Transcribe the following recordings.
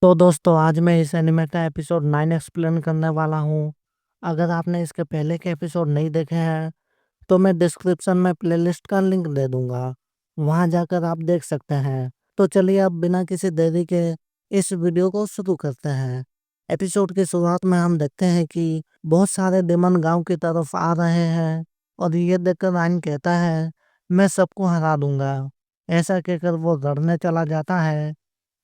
तो दोस्तों आज मैं इस एनिमे का एपिसोड 9 एक्सप्लेन करने वाला हूँ। अगर आपने इसके पहले के एपिसोड नहीं देखे हैं तो मैं डिस्क्रिप्शन में प्लेलिस्ट का लिंक दे दूंगा, वहां जाकर आप देख सकते हैं। तो चलिए अब बिना किसी देरी के इस वीडियो को शुरू करते हैं। एपिसोड की शुरुआत में हम देखते हैं कि बहुत सारे डेमन गांव की तरफ आ रहे हैं और ये देखकर आइन कहता है मैं सबको हरा दूंगा। ऐसा कहकर वो लड़ने चला जाता है,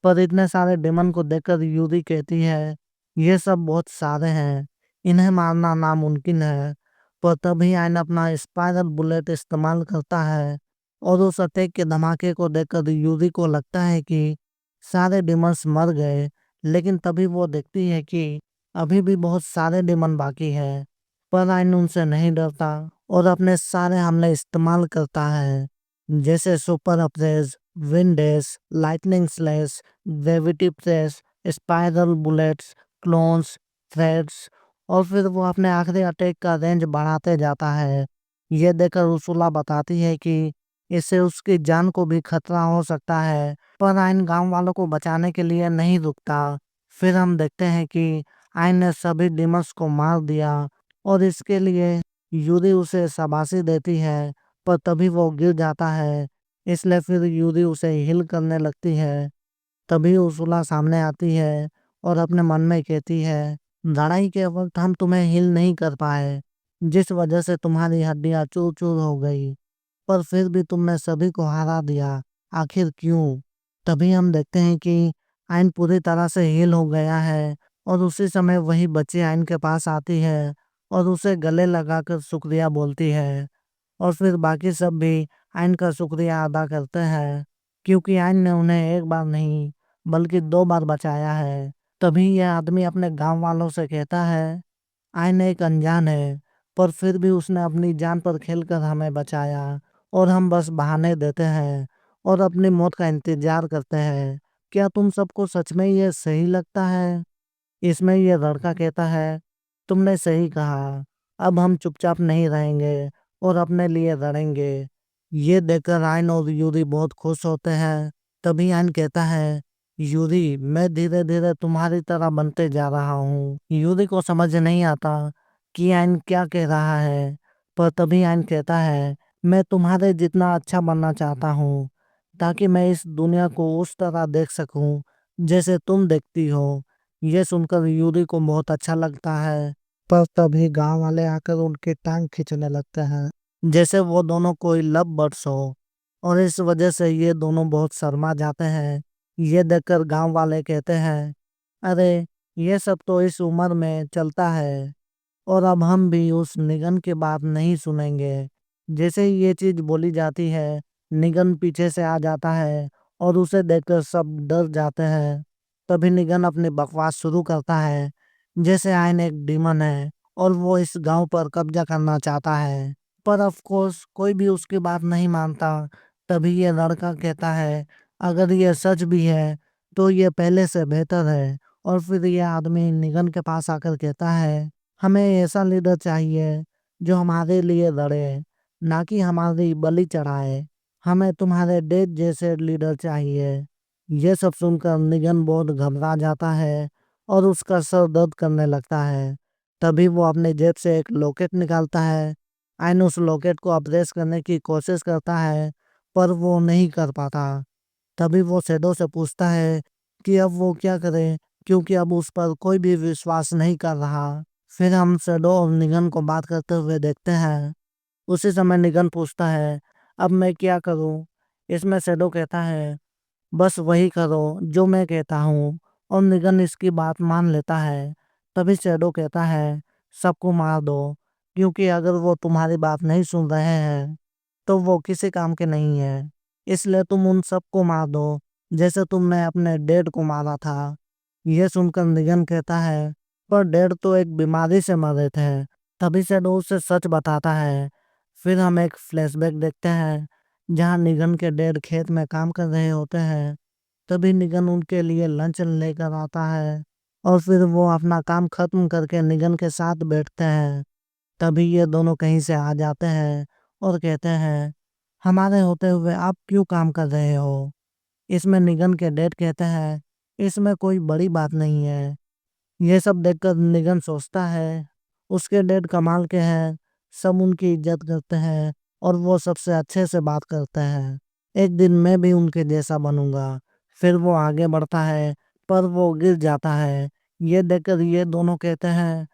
पर इतने सारे डेमन को देखकर यूरी कहती है ये सब बहुत सारे हैं, इन्हें मारना नामुमकिन है। पर तभी आयन अपना स्पाइरल बुलेट इस्तेमाल करता है और उस अटैक के धमाके को देखकर यूरी को लगता है कि सारे डिमंस मर गए। लेकिन तभी वो देखती है कि अभी भी बहुत सारे डिमन बाकी है, पर आयन उनसे नहीं डरता और अपने सारे हमले इस्तेमाल करता है, जैसे super apprise, wind dash, lightning slash, gravity press, spiral bullets, clones, threads. और फिर वो अपने आखिरी अटैक का रेंज बढ़ाते जाता है। ये देखकर उर्सुला बताती है कि इससे उसकी जान को भी खतरा हो सकता है, पर आइन गांव वालों को बचाने के लिए नहीं रुकता। फिर हम देखते हैं कि आइन ने सभी डिमंस को मार दिया और इसके लिए यूरी उसे शाबाशी देती है, पर तभी वो गिर जाता है। इसलिए फिर यूरी उसे हील करने लगती है। तभी उर्सुला सामने आती है और अपने मन में कहती है लड़ाई के वक्त हम तुम्हें हील नहीं कर पाए, जिस वजह से तुम्हारी हड्डियां चूर चूर हो गई, पर फिर भी तुमने सभी को हरा दिया, आखिर क्यों? तभी हम देखते हैं कि आयन पूरी तरह से हील हो गया है और उसी समय वही बच्ची आयन के पास आती है और उसे गले लगाकर शुक्रिया बोलती है। और फिर बाकी सब भी आयन का शुक्रिया अदा करते हैं, क्योंकि आयन ने उन्हें एक बार नहीं बल्कि 2 बार बचाया है। तभी यह आदमी अपने गांव वालों से कहता है आयन एक अनजान है, पर फिर भी उसने अपनी जान पर खेलकर हमें बचाया और हम बस बहाने देते हैं और अपनी मौत का इंतजार करते हैं। क्या तुम सबको सच में ये सही लगता है? इसमें ये लड़का कहता है तुमने सही कहा, अब हम चुपचाप नहीं रहेंगे और अपने लिए लड़ेंगे। ये देखकर आयन और यूरी बहुत खुश होते हैं। तभी आयन कहता है यूरी मैं धीरे धीरे तुम्हारी तरह बनते जा रहा हूँ। यूरी को समझ नहीं आता कि आयन क्या कह रहा है, पर तभी आयन कहता है मैं तुम्हारे जितना अच्छा बनना चाहता हूँ, ताकि मैं इस दुनिया को उस तरह देख सकूं जैसे तुम देखती हो। ये सुनकर यूरी को बहुत अच्छा लगता है, पर तभी गांव वाले आकर उनकी टांग खींचने लगते हैं, जैसे वो दोनों कोई लव बर्ड्स हो, और इस वजह से ये दोनों बहुत शर्मा जाते हैं। ये देखकर गांव वाले कहते हैं अरे ये सब तो इस उम्र में चलता है और अब हम भी उस निगन की बात नहीं सुनेंगे। जैसे ही ये चीज बोली जाती है, निगन पीछे से आ जाता है और उसे देखकर सब डर जाते हैं। तभी निगन अपनी बकवास शुरू करता है, जैसे आयन एक डीमन है और वो इस गांव पर कब्जा करना चाहता है, पर ऑफ कोर्स कोई भी उसकी बात नहीं मानता। तभी ये लड़का कहता है अगर ये सच भी है तो ये पहले से बेहतर है। और फिर ये आदमी निगन के पास आकर कहता है हमें ऐसा लीडर चाहिए जो हमारे लिए लड़े, ना कि हमारी बलि चढ़ाए। हमें तुम्हारे डेड जैसे लीडर चाहिए। ये सब सुनकर निगन बहुत घबरा जाता है और उसका सर दर्द करने लगता है। तभी वो अपने जेब से एक लॉकेट निकालता है। आयन उस लॉकेट को अप्रेस करने की कोशिश करता है, पर वो नहीं कर पाता। तभी वो शैडो से पूछता है कि अब वो क्या करे, क्योंकि अब उस पर कोई भी विश्वास नहीं कर रहा। फिर हम शैडो और निगन को बात करते हुए देखते हैं। उसी समय निगन पूछता है अब मैं क्या करूं? इसमें शैडो कहता है बस वही करो जो मैं कहता हूँ, और निगन इसकी बात मान लेता है। तभी शैडो कहता है सबको मार दो, क्योंकि अगर वो तुम्हारी बात नहीं सुन रहे हैं तो वो किसी काम के नहीं है। इसलिए तुम उन सबको मार दो, जैसे तुमने अपने डैड को मारा था। यह सुनकर निगन कहता है पर डैड तो एक बीमारी से मरे थे। तभी शैडो उसे सच बताता है। फिर हम एक फ्लैशबैक देखते हैं जहाँ निगन के डैड खेत में काम कर रहे होते हैं। तभी निगन उनके लिए लंच लेकर आता है और फिर वो अपना काम खत्म करके निगन के साथ बैठते हैं। तभी ये दोनों कहीं से आ जाते हैं और कहते हैं हमारे होते हुए आप क्यों काम कर रहे हो? इसमें निगन के डैड कहते हैं इसमें कोई बड़ी बात नहीं है। ये सब देखकर निगन सोचता है उसके डैड कमाल के हैं, सब उनकी इज्जत करते हैं और वो सबसे अच्छे से बात करते हैं। एक दिन मैं भी उनके जैसा बनूंगा। फिर वो आगे बढ़ता है पर वो गिर जाता है। ये देखकर ये दोनों कहते हैं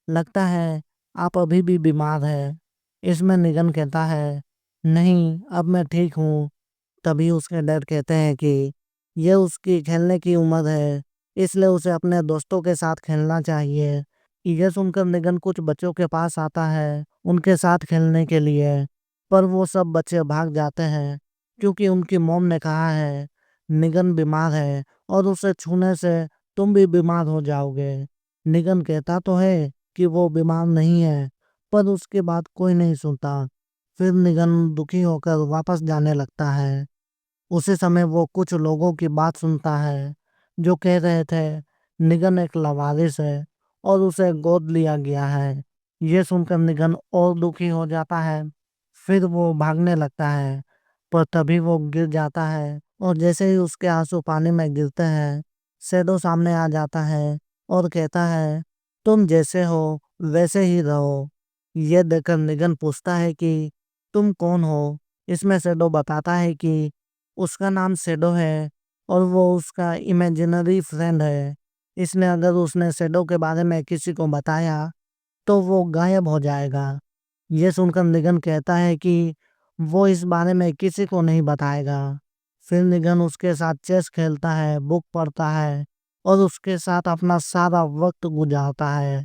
लगता है आप अभी भी बीमार है। इसमें निगन कहता है नहीं अब मैं ठीक हूँ। तभी उसके डैड कहते हैं कि ये उसकी खेलने की उम्र है, इसलिए उसे अपने दोस्तों के साथ खेलना चाहिए। ये सुनकर निगन कुछ बच्चों के पास आता है उनके साथ खेलने के लिए, पर वो सब बच्चे भाग जाते हैं क्योंकि उनकी मॉम ने कहा है निगन बीमार है और उसे छूने से तुम भी बीमार हो जाओगे। निगन कहता तो है कि वो बीमार नहीं है, पर उसकी बात कोई नहीं सुनता। फिर निगन दुखी होकर वापस जाने लगता है। उसी समय वो कुछ लोगों की बात सुनता है जो कह रहे थे निगन एक लवारिस है और उसे गोद लिया गया है। ये सुनकर निगन और दुखी हो जाता है। फिर वो भागने लगता है पर तभी वो गिर जाता है और जैसे ही उसके आंसू पानी में गिरते हैं शैडो सामने आ जाता है और कहता है तुम जैसे हो वैसे ही रहो। ये देखकर निगन पूछता है कि तुम कौन हो। इसमें शैडो बताता है कि उसका नाम शैडो है और वो उसका इमेजिनरी फ्रेंड है। इसलिए अगर उसने शैडो के बारे में किसी को बताया तो वो गायब हो जाएगा। ये सुनकर निगन कहता है कि वो इस बारे में किसी को नहीं बताएगा। फिर निगन उसके साथ चेस खेलता है, बुक पढ़ता है और उसके साथ अपना सारा वक्त गुजारता है।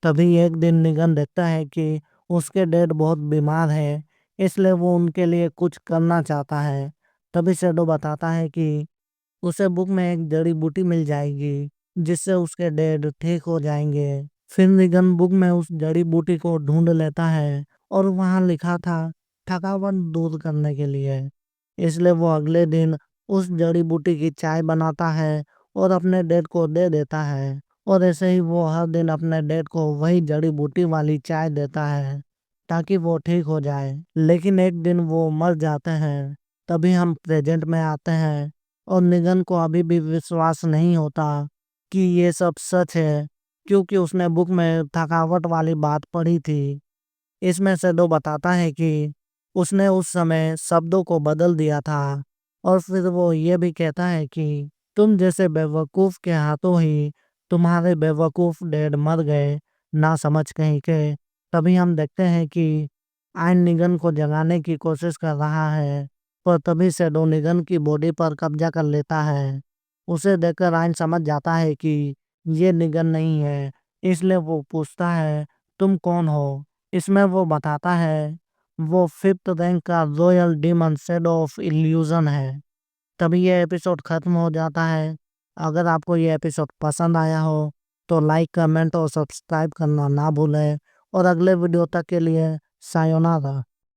तभी एक दिन निगन देखता है कि उसके डैड बहुत बीमार है, इसलिए वो उनके लिए कुछ करना चाहता है। तभी शैडो बताता है कि उसे बुक में एक जड़ी बूटी मिल जाएगी जिससे उसके डैड ठीक हो जाएंगे। फिर निगन बुक में उस जड़ी बूटी को ढूंढ लेता है और वहां लिखा था थकावट दूर करने के लिए। इसलिए वो अगले दिन उस जड़ी बूटी की चाय बनाता है और अपने डैड को दे देता है। और ऐसे ही वो हर दिन अपने डैड को वही जड़ी बूटी वाली चाय देता है ताकि वो ठीक हो जाए। लेकिन एक दिन वो मर जाते हैं। तभी हम प्रेजेंट में आते हैं और निगन को अभी भी विश्वास नहीं होता कि ये सब सच है क्योंकि उसने बुक में थकावट वाली बात पढ़ी थी। इसमें शैडो बताता है कि उसने उस समय शब्दों को बदल दिया था और फिर वो ये भी कहता है कि तुम जैसे बेवकूफ के हाथों ही तुम्हारे बेवकूफ डैड मर गए, ना समझ कहीं के। तभी हम देखते हैं कि आयन निगन को जगाने की कोशिश कर रहा है पर तभी शैडो निगन की बॉडी पर कब्जा कर लेता है। उसे देखकर आयन समझ जाता है कि ये निगन नहीं है, इसलिए वो पूछता है तुम कौन हो। इसमें वो बताता है वो फिफ्थ रैंक का royal demon shadow of illusion है। तभी ये एपिसोड खत्म हो जाता है। अगर आपको ये एपिसोड पसंद आया हो तो लाइक कमेंट और सब्सक्राइब करना ना भूलें और अगले वीडियो तक के लिए सायोनारा।